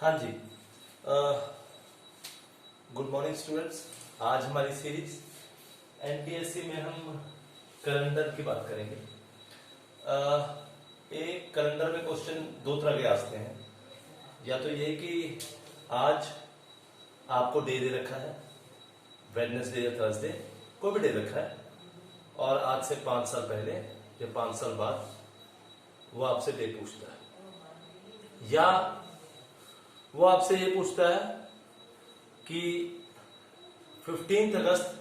हाँ जी, good morning students. आज हमारी सीरीज एनटीएससी में हम कैलेंडर की बात करेंगे। एक कैलेंडर में क्वेश्चन दो तरह के आते हैं। या तो ये कि आज आपको डे दे रखा है, वेडनेसडे या थर्सडे, कोई भी डे रखा है, और आज से 5 साल पहले या 5 साल बाद वो आपसे डे पूछता है, या वो आपसे ये पूछता है कि 15 अगस्त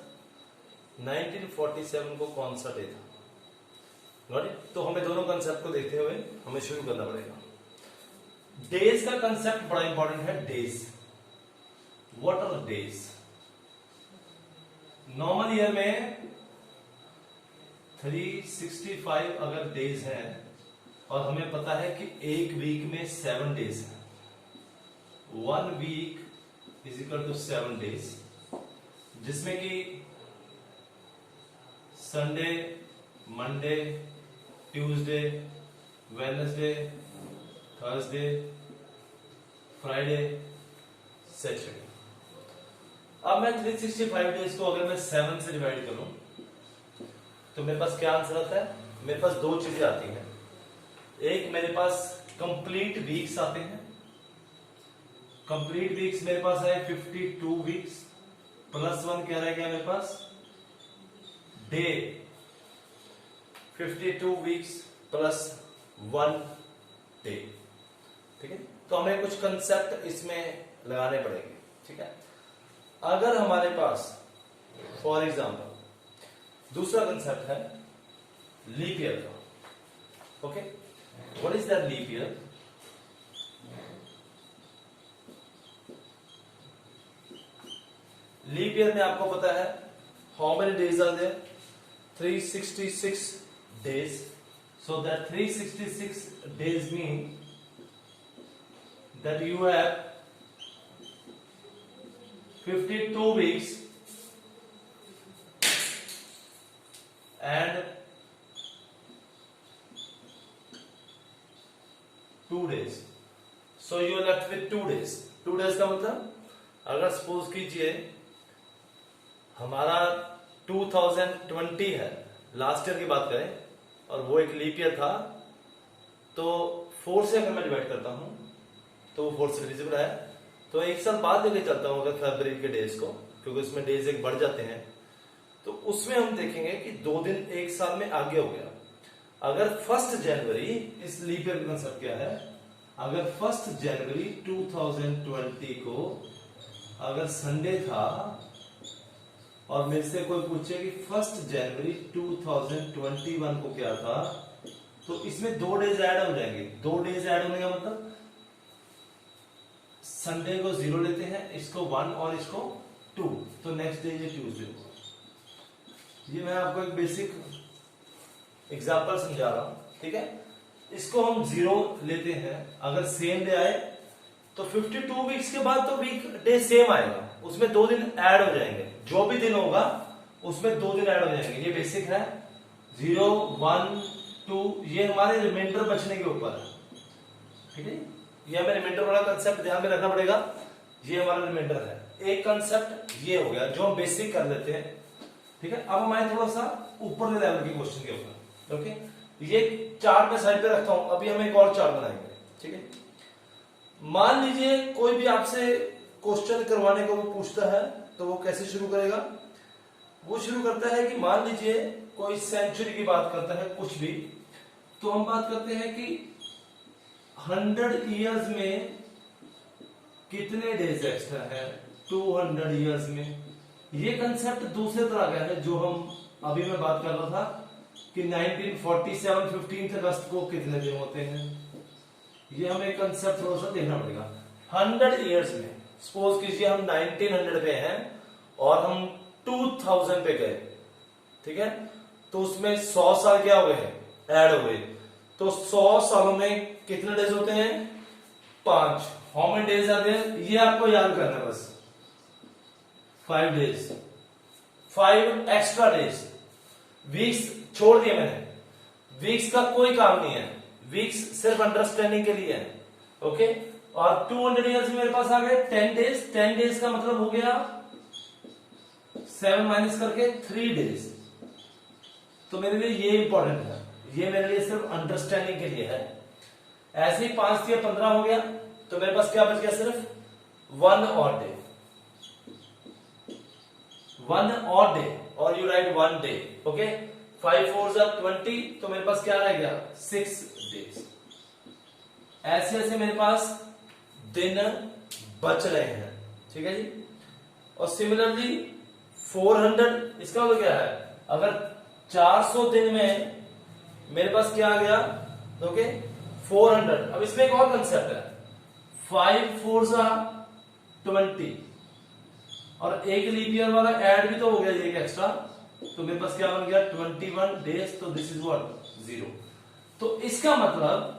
1947 को कौन सा डे था। Got it? तो हमें दोनों कंसेप्ट को देखते हुए हमें शुरू करना पड़ेगा। डेज का कंसेप्ट बड़ा इंपॉर्टेंट है। Days, what are days? Normal year में 365 अगर डेज हैं, और हमें पता है कि एक वीक में 7 डेज हैं, 1 week is equal to 7 days, जिसमें कि Sunday, Monday, Tuesday, Wednesday, Thursday, Friday, Saturday. अब मैं 365 डेज को अगर मैं 7 से डिवाइड करूं तो मेरे पास क्या आंसर आता है? मेरे पास दो चीजें आती हैं। एक, मेरे पास कंप्लीट वीक्स आते हैं। कंप्लीट वीक्स मेरे पास है 52 वीक्स प्लस 1 क्या रह गया मेरे पास? डे। 52 weeks plus 1 day. ठीक है, तो हमें कुछ कंसेप्ट इसमें लगाने पड़ेंगे। ठीक है, अगर हमारे पास फॉर एग्जांपल दूसरा कंसेप्ट है लीप ईयर का। Okay, what is that leap year? Leap year में आपको पता है how many days are there? 366 days. So that 366 days mean that you have 52 weeks and 2 days. So you are left with 2 days. 2 days का मतलब, अगर suppose कीजिए हमारा 2020 है, लास्ट ईयर की बात करें, और वो एक लीप ईयर था, तो 4 से अगर मैं डिवाइड करता हूं तो वो 4 से डिविजिबल है, तो एक साल बाद लेके चलता हूं अगर फरवरी के डेज को, क्योंकि उसमें डेज एक बढ़ जाते हैं, तो उसमें हम देखेंगे कि 2 दिन एक साल में आगे हो गया। अगर 1 जनवरी, इस लीप ईयर का कंसेप्ट क्या है, अगर 1 जनवरी 2020 को अगर संडे था, और मेरे से कोई पूछे कि 1 जनवरी 2021 को क्या था, तो इसमें 2 डेज ऐड हो जाएंगे। 2 डेज ऐड होने का मतलब संडे को 0 लेते हैं, इसको 1 और इसको 2, तो नेक्स्ट डे ये ट्यूसडे को। ये मैं आपको एक बेसिक एग्जांपल समझा रहा हूं। ठीक है, इसको हम 0 लेते हैं, अगर सेम डे आए तो 52 वीक्स के बाद तो वीक डे सेम आएगा, उसमें 2 दिन ऐड हो जाएंगे। जो भी दिन होगा उसमें 2 दिन ऐड हो जाएंगे। ये बेसिक है। 0, 1, 2 ये हमारे रिमाइंडर बचने के ऊपर है। ठीक है, ये हमें रिमाइंडर वाला कंसेप्ट ध्यान में रखना पड़ेगा। ये हमारा रिमाइंडर है। एक कंसेप्ट ये हो गया जो हम बेसिक कर लेते हैं। ठीक है, अब हम आए थोड़ा सा ऊपर लेवल के क्वेश्चन के ऊपर। ओके, ये चार्ट में साइड पे रखता हूं, अभी हम एक और चार्ट बनाएंगे। ठीक है, मान लीजिए कोई भी आपसे क्वेश्चन करवाने को वो पूछता है, तो वो कैसे शुरू करेगा? वो शुरू करता है कि मान लीजिए कोई सेंचुरी की बात करता है, कुछ भी, तो हम बात करते हैं कि 100 इयर्स में कितने डेज एक्स्ट्रा है, 200 इयर्स में। ये कंसेप्ट दूसरे तरह का है, जो हम अभी मैं बात कर रहा था कि 1947 15 अगस्त को कितने दिन होते हैं। ये हमें कंसेप्ट थोड़ा सा देखना पड़ेगा। 100 इयर्स में, सपोज कीजिए हम 1900 पे हैं और हम 2000 पे गए। ठीक है, तो उसमें 100 साल क्या हो गए? ऐड हो गए। तो 100 सालों में कितने डेज होते हैं? 5। How many days are there? ये आपको याद करना है बस। 5 डेज, 5 एक्स्ट्रा डेज। वीक्स छोड़ दिए मैंने, वीक्स का कोई काम नहीं है, वीक्स सिर्फ अंडरस्टैंडिंग के लिए है। ओके, और 200 ईयर्स में मेरे पास आ गए 10 डेज। 10 डेज का मतलब हो गया 7 माइनस करके 3 डेज। तो मेरे लिए ये इंपॉर्टेंट है, ये मेरे लिए सिर्फ अंडरस्टैंडिंग के लिए है। ऐसे ही 5 से 15 हो गया, तो मेरे पास क्या बच गया, सिर्फ 1 और डे, 1 और डे, और यू राइट 1 डे। ओके, 5 4 20, तो मेरे पास क्या रह गया, 6 डेज। ऐसे ऐसे मेरे पास दिन बच रहे हैं, ठीक है जी। और सिमिलरली 400, इसका मतलब क्या है, अगर 400 दिन में मेरे पास क्या आ गया, ओके 400। अब इसमें एक और कंसेप्ट है, 5 4 20, और एक लीप ईयर वाला ऐड भी तो हो गया ये एक्स्ट्रा, तो मेरे पास क्या बन गया 21 डेज। तो दिस इज व्हाट 0। तो इसका मतलब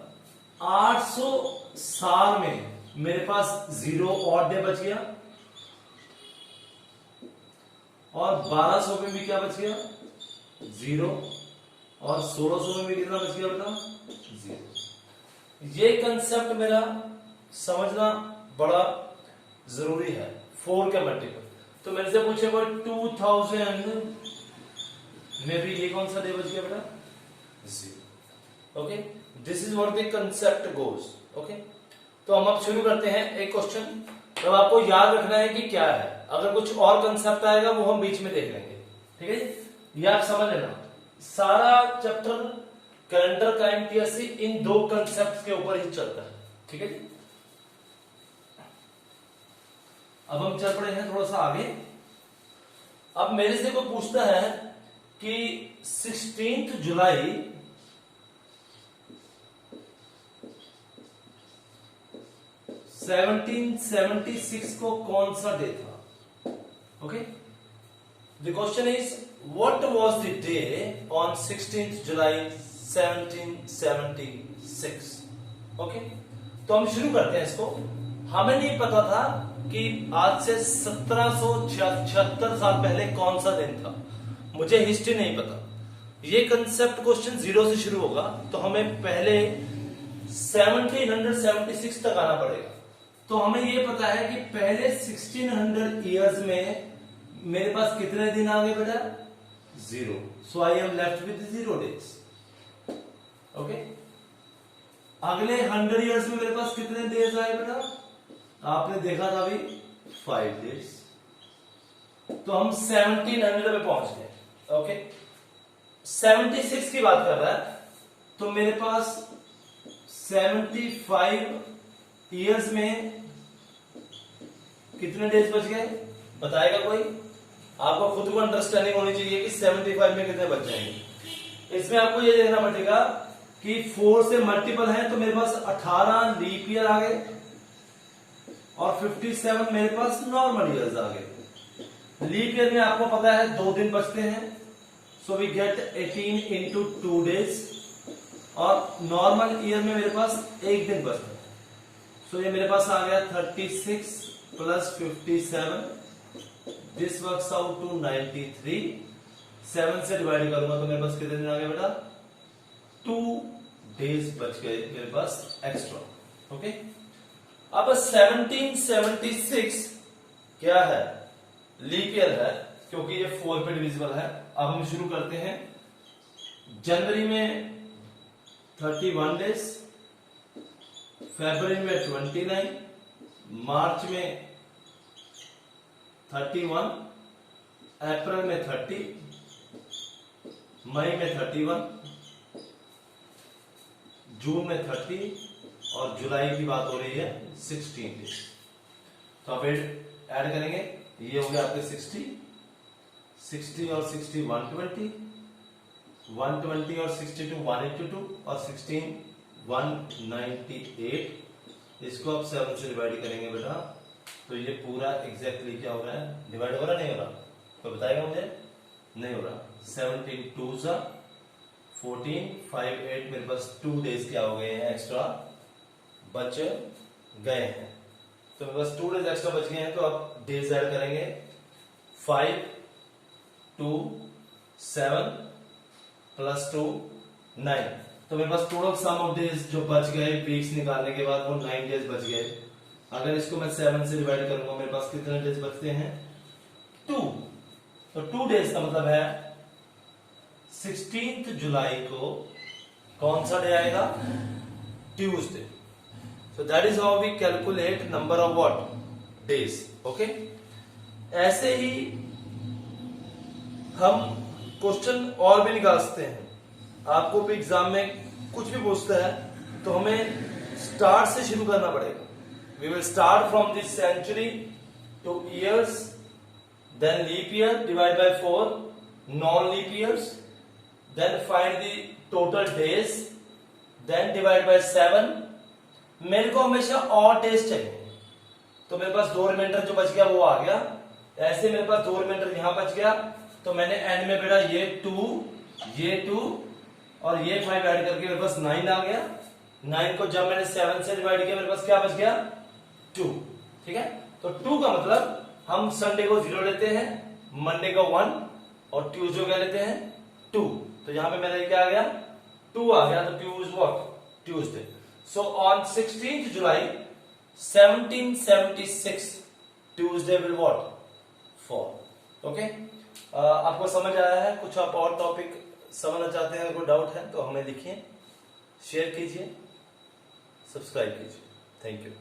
800 साल में मेरे पास 0 और डे बच गया, और 1200 में भी क्या बच गया 0, और 1600 में भी कितना बच गया बेटा 0। ये कंसेप्ट मेरा समझना बड़ा जरूरी है। 4 के मल्टीपल, तो मेरे से पूछे कोई 2000 में भी ये कौन सा डे बच गया बेटा 0। Okay, this is what the concept goes. Okay, तो हम अब शुरू करते हैं एक क्वेश्चन। तो आपको याद रखना है कि क्या है, अगर कुछ और कंसेप्ट आएगा वो हम बीच में देख लेंगे, ठीक है जी। ये आप समझ लेना, सारा चैप्टर कैलेंडर का एमटीएससी इन 2 कंसेप्ट के ऊपर ही चलता है, ठीक है जी। अब हम चल पड़े हैं थोड़ा सा आगे। अब मेरे से कोई पूछता है कि 16 जुलाई 1776 को कौन सा डे था। Okay, the question is what was the day on 16 July 1776। Okay, तो हम शुरू करते हैं इसको। हमें नहीं पता था कि आज से 1776 साल पहले कौन सा दिन था, मुझे हिस्ट्री नहीं पता। ये कंसेप्ट क्वेश्चन 0 से शुरू होगा, तो हमें पहले 1776 तक आना पड़ेगा। तो हमें ये पता है कि पहले 1600 इयर्स में मेरे पास कितने दिन आ गए बेटा 0। So I am left with 0 days. Okay, अगले 100 इयर्स में मेरे पास कितने डेज आए बेटा, आपने देखा था अभी 5 डेज। तो हम 1700 में पहुंच गए। ओके, 76 की बात कर रहा है, तो मेरे पास 75 इयर्स में कितने डेज बच गए, बताएगा कोई। आपको खुद को अंडरस्टैंडिंग होनी चाहिए कि 75 में कितने बच जाएंगे। इसमें आपको ये देखना पड़ेगा कि 4 से मल्टीपल है, तो मेरे पास 18 लीप ईयर आ गए, और 57 मेरे पास नॉर्मल ईयर्स आ गए। लीप ईयर में आपको पता है 2 दिन बचते हैं, so we get 18 into 2 days, और नॉर्मल ईयर में मेरे पास 1 दिन बचता है। सो ये मेरे पास आ गया 36 plus 57, this works out to 93। 7 से डिवाइड करूंगा तो मेरे पास कितने दिन आ गए बेटा 2 डेज बच गए मेरे पास एक्स्ट्रा। ओके, अब 1776 क्या है, लीप ईयर है, क्योंकि ये 4 पे डिविजिबल है। अब हम शुरू करते हैं। जनवरी में 31 डेज, फरवरी में 29, मार्च में 31, अप्रैल में 30, मई में 31, जून में 30, और जुलाई की बात हो रही है 16 डेज। तो आप ऐड करेंगे, ये हो गया आपके 60 और 60 120, 120 और 62 182, और 16 198। इसको आप 7 से डिवाइड करेंगे बेटा, तो ये पूरा एग्जैक्टली क्या हो रहा है, डिवाइड हो रहा नहीं हो रहा, कोई बताएगा मुझे, नहीं हो रहा। 17 2 14 5 8 मेरे पास 2 डेज क्या हो गए हैं एक्स्ट्रा बच गए हैं। तो मेरे पास 2 डेज एक्स्ट्रा बच गए हैं, तो आप डेज ऐड करेंगे 5 2 7 प्लस 2 9, तो मेरे पास टोटल सम ऑफ डेज जो बच गए वीक्स निकालने के बाद वो 9 डेज बच गए। अगर इसको मैं 7 से डिवाइड करूंगा मेरे पास कितने डेज बचते हैं 2। तो 2 डेज का मतलब है 16 जुलाई को कौन सा डे आएगा Tuesday. So that is how we calculate number of what days. Okay, ऐसे ही हम क्वेश्चन और भी निकाल सकते हैं। आपको भी एग्जाम में कुछ भी पूछता है तो हमें स्टार्ट से शुरू करना पड़ेगा। We will start from this century to years, then leap year divide by 4, non leap years, then find the total days, then divide by 7। मेरे को हमेशा और डेज चाहिए, तो मेरे पास 2 रिमाइंडर जो बच गया वो आ गया। ऐसे मेरे पास 2 रिमाइंडर यहां बच गया, तो मैंने एंड में बेटा ये 2 और ये 5 ऐड करके मेरे पास 9 आ गया। 9 को जब मैंने 7 से डिवाइड किया मेरे पास क्या बच गया 2। ठीक है, तो 2 का मतलब हम संडे को 0 लेते हैं, मंडे को 1 और ट्यूसडे क्या लेते हैं 2। तो यहां पे मेरा क्या आ गया 2 आ गया, तो tues what Tuesday. So on 16th July 1776 Tuesday will what fall. Okay, आपको समझ आया है? कुछ आप और टॉपिक समझना चाहते हैं, अगर कोई डाउट है तो हमें लिखिए, शेयर कीजिए, सब्सक्राइब कीजिए। Thank you.